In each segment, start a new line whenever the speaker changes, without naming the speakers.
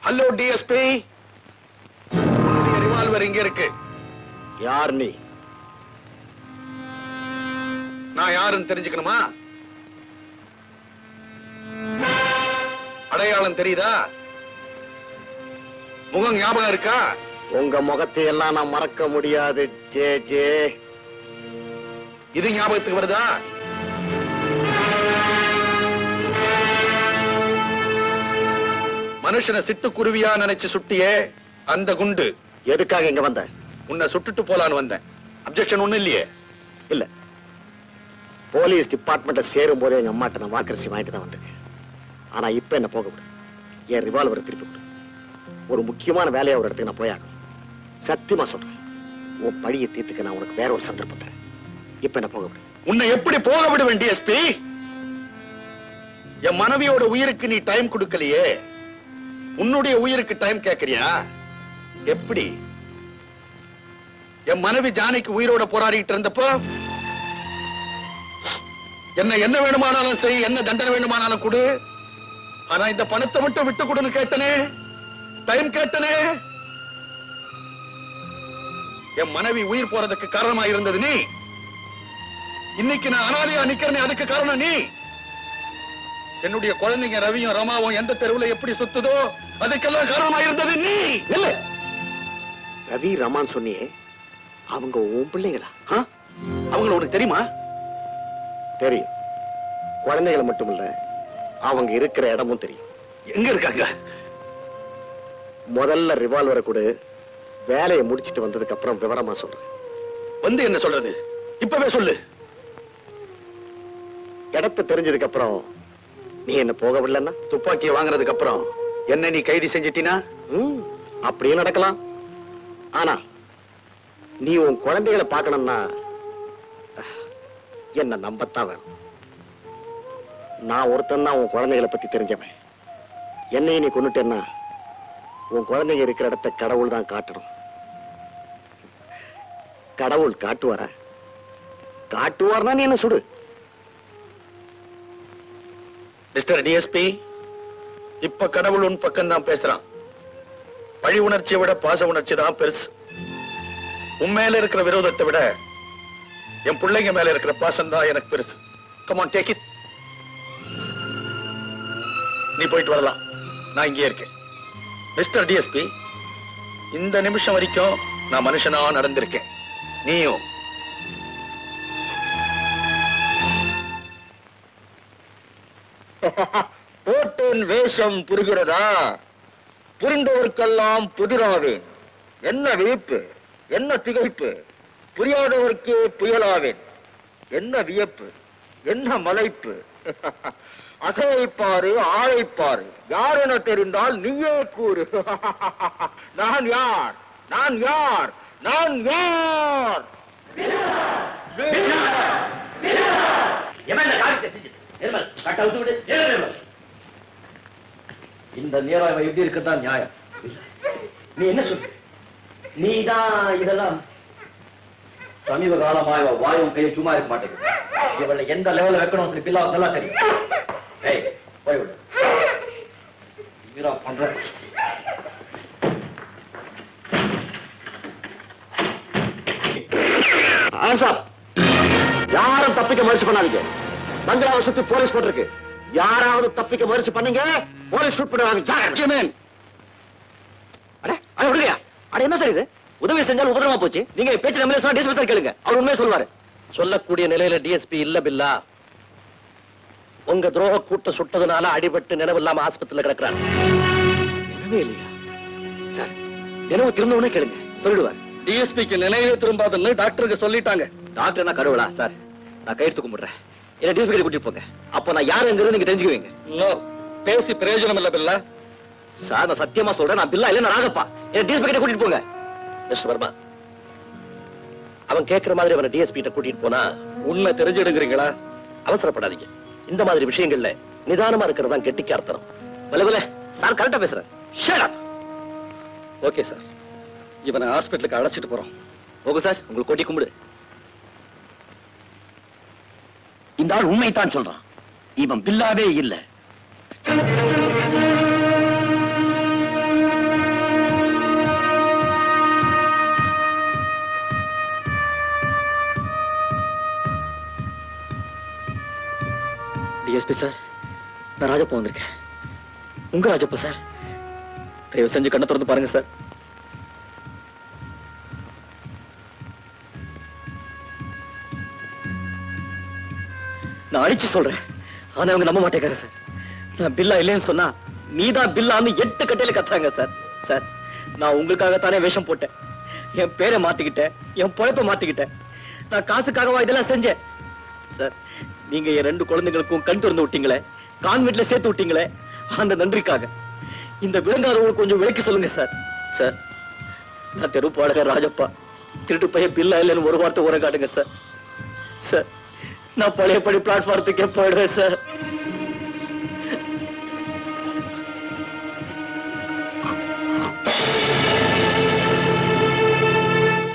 Hello DSP, revolver இங்க இருக்கு.
யார் நீ?
நான் யாருன்னு தெரிஞ்சுக்கணுமா? அடையாளம் தெரியுதா? முகம் ஞாபகம் இருக்கா?
உங்க முகத்தை எல்லாம் நான் மறக்க முடியாது ஜே ஜே.
இது ஞாபகத்துக்கு வருதா? மனுஷனை சிட்டுக்குருவியா நினைச்சு சுட்டியே அந்த குண்டு.
எதுக்காக இங்க வந்த?
உன்னை சுட்டுட்டு போலான்னு வந்தேன். அப்செக்ஷன் ஒண்ணு இல்லையே?
இல்ல, போலீஸ் டிபார்ட்மெண்ட்ல சேரும் போதே எங்க அம்மாட்ட நான் வாக்கரிசி வாங்கிட்டு தான் வந்திருக்கேன். ஆனா இப்ப என்ன போக விடு. என் ரிவால்வரை திருப்பி கொடு. ஒரு முக்கியமான வேலையை ஒரு இடத்துக்கு நான் போயாகும். சத்தியமா சொல்றேன், உன் பழியை தீர்த்துக்க நான் உனக்கு வேற ஒரு சந்தர்ப்பம் தரேன். இப்ப என்ன போக விடு.
உன்னை எப்படி போக விடுவேன் டிஎஸ்பி? என் மனைவியோட உயிருக்கு நீ டைம் கொடுக்கலையே, உன்னுடைய உயிருக்கு டைம் கேட்கறியா? எப்படி? என் மனைவி ஜானிக்கு உயிரோட போராடிட்டு இருந்தப்போ என்ன வேணுமானாலும் செய், என்ன தண்டனை வேணுமானாலும் கொடு, ஆனா இந்த பணத்தை மட்டும் விட்டு கொடுன்னு கேட்டனே, டைம் கேட்டனே. என் மனைவி உயிர் போறதுக்கு காரணமா இருந்தது நீ. இன்னைக்கு நான் அனாதையா நிக்கிறேன், அதுக்கு காரணம் நீ. என்னுடைய குழந்தைங்க ரவியும் ரமாவும் எந்த தெருவுல எப்படி சுத்துதோ அதுக்கெல்லாம் காரணமா இருந்தது நீ.
இல்ல, ரவி ரமான் சொன்னியே, அவங்க உன் பிள்ளைங்களா?
அவங்கள உனக்கு தெரியுமா?
தெரியும். குழந்தைகளை மட்டும் இல்ல, அவங்க இருக்கிற இடமும் தெரியும்.
எங்க இருக்காங்க?
முதல்ல ரிவால்வரை கொடு, வேலையை முடிச்சிட்டு வந்ததுக்கு அப்புறம் விவரமா சொல்றேன்.
வந்து என்ன சொல்றது? இப்பவே சொல்லு.
இடத்தை தெரிஞ்சதுக்கு அப்புறம் நீ என்ன போக விடலன்னா?
துப்பாக்கியை வாங்குறதுக்கு அப்புறம் என்ன நீ கைது செஞ்சிட்டினா?
அப்படியே நடக்கலாம். ஆனா நீ உன் குழந்தைகளை பார்க்கணும்னா என்ன நம்பத்தான் வேணும். நான் ஒருத்தன் தான் உன் குழந்தைகளை பத்தி தெரிஞ்சவன். என்னைய நீ கொன்னுட்டேன்னா உன் குழந்தைங்க இருக்கிற இடத்தை கடவுள் தான் காட்டணும். கடவுள் காட்டுவாரா? காட்டுவார்னா நீ என்ன சுடு.
மிஸ்டர் டிஎஸ்பி, இப்ப கடவுள் உன் பக்கம் தான் பேசுறான். பழி உணர்ச்சியை விட பாச உணர்ச்சி தான் பெருசு. உன் மேல இருக்கிற விரோதத்தை விட என் பிள்ளைங்க மேல இருக்கிற பாசம் தான் எனக்கு பெருசு. Come on, take it. நீ போயிட்டு வரலாம், நான் இங்கே இருக்கேன். மிஸ்டர் டிஎஸ்பி, இந்த நிமிஷம் வரைக்கும் நான் மனுஷனா நடந்திருக்கேன். நீயும்.
போட்டேன் வேஷம் புரிகிறதா? புரிந்தவர்க்கெல்லாம் புதிராவேன். என்ன விழிப்பு, என்ன திகைப்பு, புரியாதவர்க்கே புயலாவேன். என்ன வியப்பு, என்ன மலைப்பு. அசைப்பாரு, ஆழைப்பாரு, யார் என தெரிந்தால் நீயே கூறு. நான் யார், நான் யார், நான் யார்?
இந்த நேரம் எப்படி இருக்குதான் நியாயம். நீ என்ன சொல்ற? நீதான் இதெல்லாம் சமீப காலமா இவ வாயும் கையும் சும்மா இருக்க மாட்டேங்குது. இவளை எந்த லெவல்ல வைக்கணும் சொல்லி பில்லா நல்லா தெரியும். போய்விடு. பண்ற
யாரும் தப்பிக்க முயற்சி பண்ணாதீங்க. பங்களாவை சுத்தி போலீஸ் போட்டிருக்கு. யாராவது தப்பிக்க முயற்சி பண்ணீங்க, போலீஸ் ஷூட் பண்ணுவாங்க.
என்ன சார் இது? உதவி செஞ்சால் உபதிரமா போச்சு. நீங்க பேச்சு நம்மளே சொன்னா டிஎஸ்பி சார் கேளுங்க, அவர் உண்மையை சொல்வாரு. சொல்லக்கூடிய நிலையில டிஎஸ்பி இல்ல பில்லா. உங்க துரோக கூட்ட சுட்டதுனால அடிபட்டு நினைவு இல்லாம ஆஸ்பத்திரியில கிடக்குறாரு. நினைவே இல்லையா சார்? நினைவு திரும்பவுனே கேளுங்க, சொல்லிடுவார்.
டிஎஸ்பிக்கு நினைவே திரும்பாதுன்னு டாக்டருக்கு சொல்லிட்டாங்க.
டாக்டர் என்ன கடவுளா சார்? நான் கையெழுத்து கும்பிடுறேன். என்ன டிஎஸ்பி கூட்டிட்டு போங்க. அப்ப நான் யாருங்கிறது நீங்க தெரிஞ்சுக்குவீங்க.
பேசி பிரயோஜனம் இல்ல பில்லா.
சார் நான் சத்தியமா சொல்றேன், நான் பில்லா இல்ல ராகப்பா. என்ன டிஎஸ்பி கிட்ட கூட்டிட்டு போங்க. மிஸ்டர் வர்மா, அவன் கேட்கிற மாதிரி அவனை டிஎஸ்பி கிட்ட கூட்டிட்டு போனா
உண்மை தெரிஞ்சிடுங்கிறீங்களா?
அவசரப்படாதீங்க. இந்த மாதிரி விஷயங்கள்ல நிதானமா இருக்கிறதா கெட்டிக்காரத்தனம். வலவல சார் கரெக்டா பேசுறேன். Shut up.
ஓகே சார், இவனை ஹாஸ்பிட்டலுக்கு அழைச்சிட்டு போறோம்.
ஓகே சார், உங்களுக்கு கொட்டி கும்பிடு.
இந்த ஆள் உண்மைத்தான் சொல்றான். இவன் பில்லாவே இல்ல.
டிஎஸ்பி சார், நான் ராஜப்பா வந்திருக்கேன். உங்க ராஜப்பா சார், தயவு செஞ்சு கண்ணை திறந்து பாருங்க சார். நான் அடிச்சு சொல்றேன், ஆனா அவங்க நம்ப மாட்டேங்கிறாரு சார். நான் பில்லா இல்லைன்னு சொன்னா நீதான் பில்லான்னு 8 கட்டையில கத்துறாங்க சார். சார், நான் உங்களுக்காகத்தானே வேஷம் போட்டேன், என் பேரை மாத்திக்கிட்டேன், என் பொழைப்பை மாத்திக்கிட்டேன். நான் காசுக்காகவா இதெல்லாம் செஞ்சேன் சார்? நீங்க என் 2 குழந்தைகளுக்கும் கண் திறந்து விட்டீங்களே, கான்வென்ட்ல சேர்த்து விட்டீங்களே, அந்த நன்றிக்காக இந்த விளங்காதவங்களுக்கு கொஞ்சம் விளக்கி சொல்லுங்க சார். சார், நான் தெரு பாடகர் ராஜப்பா, திருட்டு பையன் பில்லா இல்லைன்னு ஒரு வார்த்தை உரை காட்டுங்க சார். சார், நான் பழையபடி பிளாட்ஃபார்த்துக்கே போயிடுவேன் sir.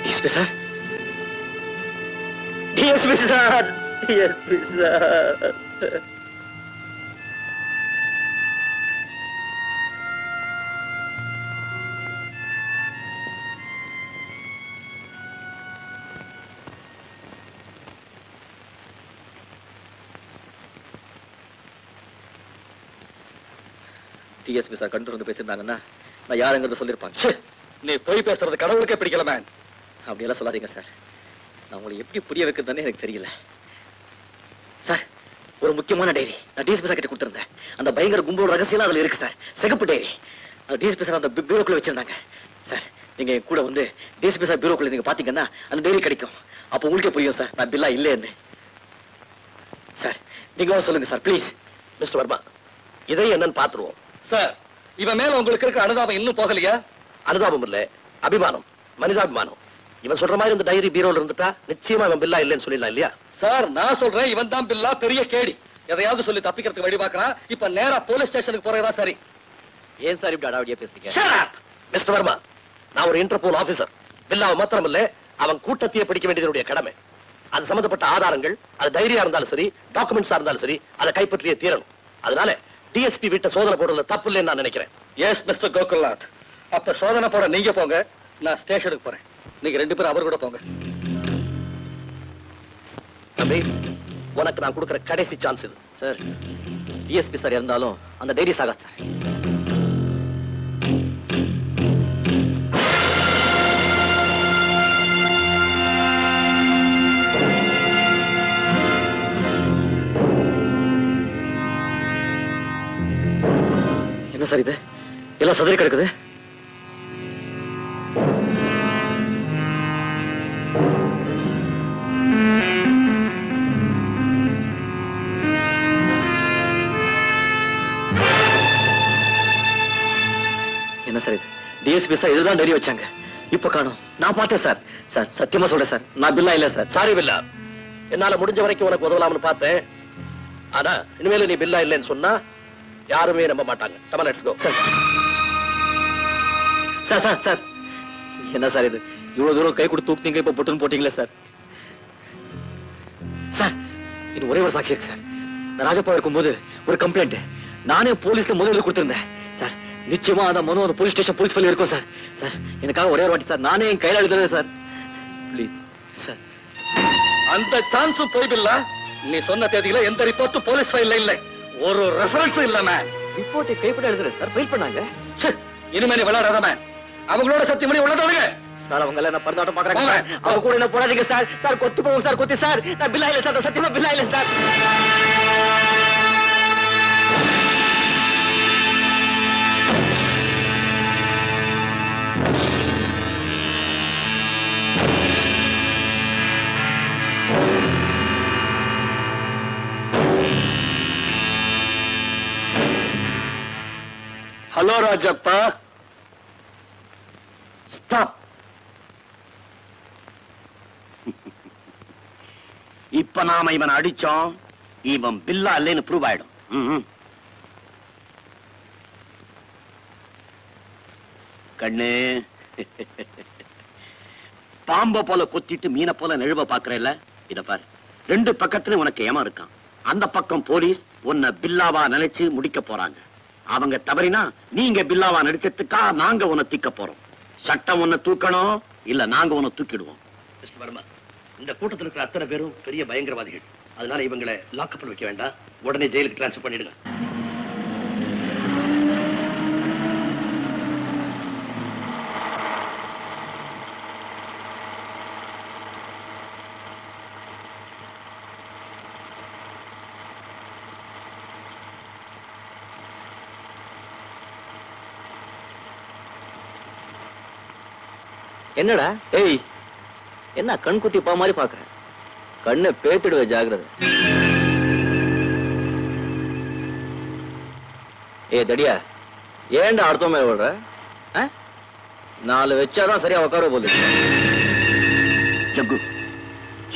DSP sir, DSP sir, DSP sir. DSP sir கண் திறந்து பேசியிருந்தாங்கன்னா நான் யாருங்கிறத சொல்லிருப்பாங்க.
நீ போய் பேசுறது கடவுளுக்கே பிடிக்கல மேன்.
அப்படியெல்லாம் சொல்லாதீங்க சார், நான் உங்களை எப்படி புரிய வைக்கிறதுன்னு எனக்கு தெரியல சார். ஒரு முக்கியமான டைரி நான் டிஎஸ்பி சார் கிட்ட கொடுத்திருந்தேன். அந்த பயங்கர கும்பலோட ரகசியம் அதுல இருக்கு சார். சிகப்பு டைரி. டிஎஸ்பி சார் அந்த பீரோக்குள்ள வச்சிருந்தாங்க சார். நீங்க என் கூட வந்து டிஎஸ்பி சார் பீரோக்குள்ள நீங்க பாத்தீங்கன்னா அந்த டைரி கிடைக்கும். அப்ப உங்களுக்கே புரியும் சார் நான் பில்லா இல்லைன்னு. சார், நீங்க சொல்லுங்க சார் ப்ளீஸ்.
மிஸ்டர் வர்மா, இதை என்னன்னு பாத்துருவோம் சார். இவன் மேல உங்களுக்கு இருக்க அனுதாபம் இன்னும் போகலையா? அனுதாபம் இல்ல, அபிமானம், மனிதாபிமானம். இவன் சொல்ற மாதிரி இந்த டைரி பீரோல இருந்துட்டா நிச்சயமா இவன் பில்லா இல்லைன்னு சொல்லிடலாம் இல்லையா? சார், நான் சொல்றேன் இவன் தான் பில்லா, பெரிய கேடி. எதையாவது சொல்லி தப்பிக்கிறதுக்கு வழி பார்க்கறான். இப்ப நேரா போலீஸ் ஸ்டேஷனுக்கு போறதா சரி.
ஏன் சார் இப்படி அடாவடியா பேசுறீங்க?
மிஸ்டர் வர்மா, நான் ஒரு இன்டர்போல் ஆபீசர். பில்லாவை மாத்திரம் இல்ல, அவன் கூட்டத்தையே பிடிக்க வேண்டியதனுடைய கடமை. அது சம்பந்தப்பட்ட ஆதாரங்கள், அது டைரியா இருந்தாலும் சரி, டாக்குமெண்ட்ஸா இருந்தாலும் சரி, அதை கைப்பற்றியே தீரணும். அதனால டிஎஸ்பி வீட்டை சோதனை போடுறதுல தப்பு இல்லைன்னு நான் நினைக்கிறேன். எஸ் மிஸ்டர் கோகுல்நாத், அப்ப சோதனை போட நீங்க போங்க, நான் ஸ்டேஷனுக்கு போறேன். நீங்க 2 பேரும் அவர் கூட போங்க. தம்பி, உனக்கு நான் கொடுக்கிற கடைசி சான்ஸ் இது.
சார், டிஎஸ்பி சார் இருந்தாலும் அந்த டைரி சாகாது சார். என்ன சார் இது? எல்லாம் சதுரி கிடக்குது. என்ன சார் இது? டிஎஸ்பி சார் இதுதான் டைரி வச்சாங்க, இப்ப காணோம். நான் பார்த்தேன் சார். சார், சத்தியமா சொல்றேன் சார், நான் பில்லா இல்ல சார்.
சாரி பில்லா, என்னால முடிஞ்ச வரைக்கும் உனக்கு உதவலாம்னு பார்த்தேன். ஆனா இனிமேல நீ பில்லா இல்லைன்னு சொன்னா யாருமே நம்ப மாட்டாங்க. Come on, let's go.
Sir sir sir, என்ன சார் இது? இவ்வளவு தூரம் கை கொடுத்து தூக்குனீங்க, இப்ப பொட்டுன்னு போட்டீங்களே சார். சார், இது ஒரே ஒரு சாட்சி இருக்கு சார். நான் ராஜப்பா இருக்கும்போது ஒரு கம்ப்ளைண்ட் நானே போலீஸ்ல முதல்ல கொடுத்திருந்தேன் சார். நிச்சயமா அந்த மனு அந்த போலீஸ் ஸ்டேஷன் போலீஸ் ஃபைல் இருக்கும் சார். சார், எனக்காக ஒரே ஒரு வாட்டி சார், நானே என் கையில எழுதுறேன் சார். Please sir.
அந்த சான்ஸும் போய் பில்லா. நீ சொன்ன தேதியில எந்த ரிப்போர்ட்டும் போலீஸ் ஃபைல்ல இல்ல, ஒரு ரெஃபரன்ஸ் இல்லமே.
ரிப்போர்ட்டை கைப்பட எழுதுறேன் சார், ஃபைல் பண்ணாங்க.
இனிமே நீ விளையாடாதமே, அவங்களோட சத்தியம் பண்ணி உள்ளதோடுங்க
சார். அவங்க எல்லாம் பரதாட்டம் பாக்குறாங்க, அவங்க கூட என்ன போடாதீங்க சார். சார், கொத்து போவோம் சார், கொத்தி சார். நான் பில்லா இல்ல சார், சத்தியமா பில்லா இல்ல சார்.
Hello Rajappa, stop.
இப்ப நாம இவன் அடிச்சோம், இவன் பில்லா இல்லைன்னு ப்ரூவ் ஆயிடும். கண்ணு, பாம்ப போல கொத்திட்டு மீனை போல நெழுவ பாக்குறேல்ல, இத பாரு. 2 பக்கத்துல உனக்கு ஏமா இருக்கான். அந்த பக்கம் போலீஸ் உன்னை பில்லாவா நினைச்சு முடிக்க போறாங்க. அவங்க தவறினா நீங்க பில்லாவா நடிச்சதுக்கா நாங்க உன்னை தூக்க போறோம். சட்டம் உன்னை தூக்கணும், இல்ல நாங்க உன்னை தூக்கிடுவோம்.
இந்த கூட்டத்தில் இருக்கிற அத்தனை பேரும் பெரிய பயங்கரவாதிகள்.
அதனால இவங்களை லாக்கப்ல வைக்க வேண்டாம், உடனே ஜெயிலுக்கு டிரான்ஸ்ஃபர் பண்ணிடுங்க.
என்னடா ஏய், என்ன கண் குத்தி பா மாதிரி பாக்குற? கண்ணை பேத்துடுவ, ஜாகிரதை. ஏ தடியா, ஏன்டா அடுத்த மேல விடுற? 4 வச்சாதான் சரியா உட்கார போகுது.
ஜக்கு,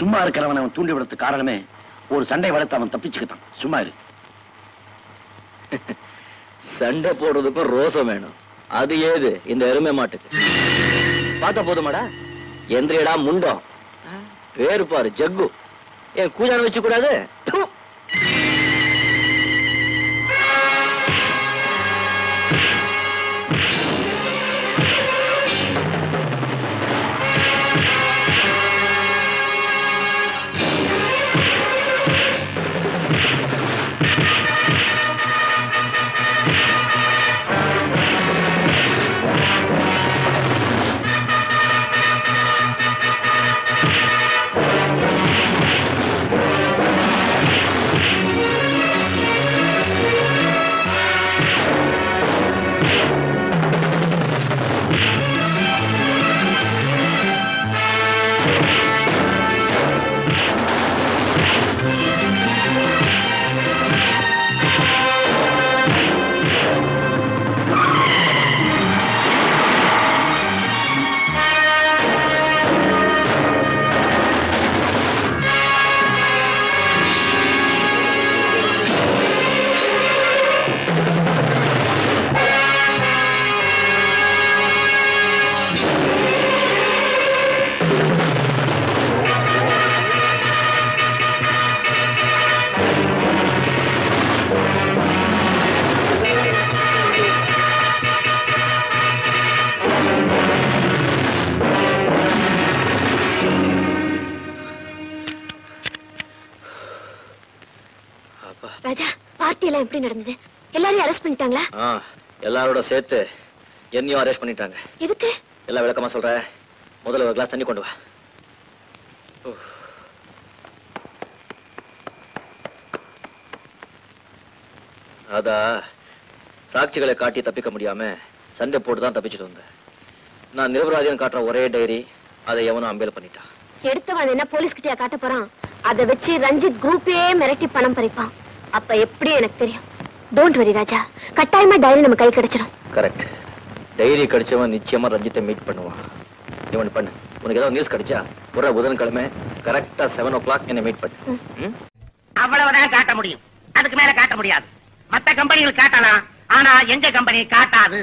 சும்மா இருக்கிறவன் அவன் தூண்டி விடுறதுக்கு காரணமே ஒரு சண்டை வளர்த்து அவன் தப்பிச்சுக்கிட்டான். சும்மா இரு.
சண்டை போடுறதுக்கும் ரோசம் வேணும். அது ஏது இந்த எருமை மாட்டுக்கு? பார்த்தா போதுமாடா? எந்திரியடா முண்டம். பேரு பாரு ஜக்கு. ஏன் கூஜான வச்சு கூடாது?
ராஜா, பார்ட்டி எல்லாம் எப்படி நடந்தது? எல்லாரையும் அரெஸ்ட் பண்ணிட்டாங்களா?
எல்லாரோட சேர்த்து என்னையும் அரெஸ்ட் பண்ணிட்டாங்க.
எதுக்கு?
எல்லாம் விளக்கமா சொல்ற. முதல்ல ஒரு கிளாஸ் தண்ணி கொண்டு வா. அதா சாட்சிகளை காட்டி தப்பிக்க முடியாம சண்டை போட்டுதான் தப்பிச்சுட்டு வந்தேன். நான் நிரபராதியம் காட்டுற ஒரே டைரி அதை எவனும் அம்பேல் பண்ணிட்டான்.
எடுத்தவன் என்ன போலீஸ் கிட்டயா காட்ட போறான்? அதை வச்சு ரஞ்சித் குரூப்பே மிரட்டி பணம் பறிப்பான். அப்ப எப்படி எனக்கு தெரியும்? டோன்ட் வரி ராஜா, கட்டாயமா டைரி நம்ம கை கிடைச்சிடும்.
கரெக்ட். டைரி கிடைச்சவன் நிச்சயமா ரஞ்சித்தை மீட் பண்ணுவான். இவன் பண்ணு. உனக்கு ஏதாவது நியூஸ் கிடைச்சா ஒரு புதன்கிழமை கரெக்டா 7 o'clock என்ன மீட் பண்ணு.
அவ்வளவுதான் காட்ட முடியும், அதுக்கு மேல காட்ட முடியாது. மத்த கம்பெனிகள் காட்டலாம், ஆனா எங்க கம்பெனி காட்டாது.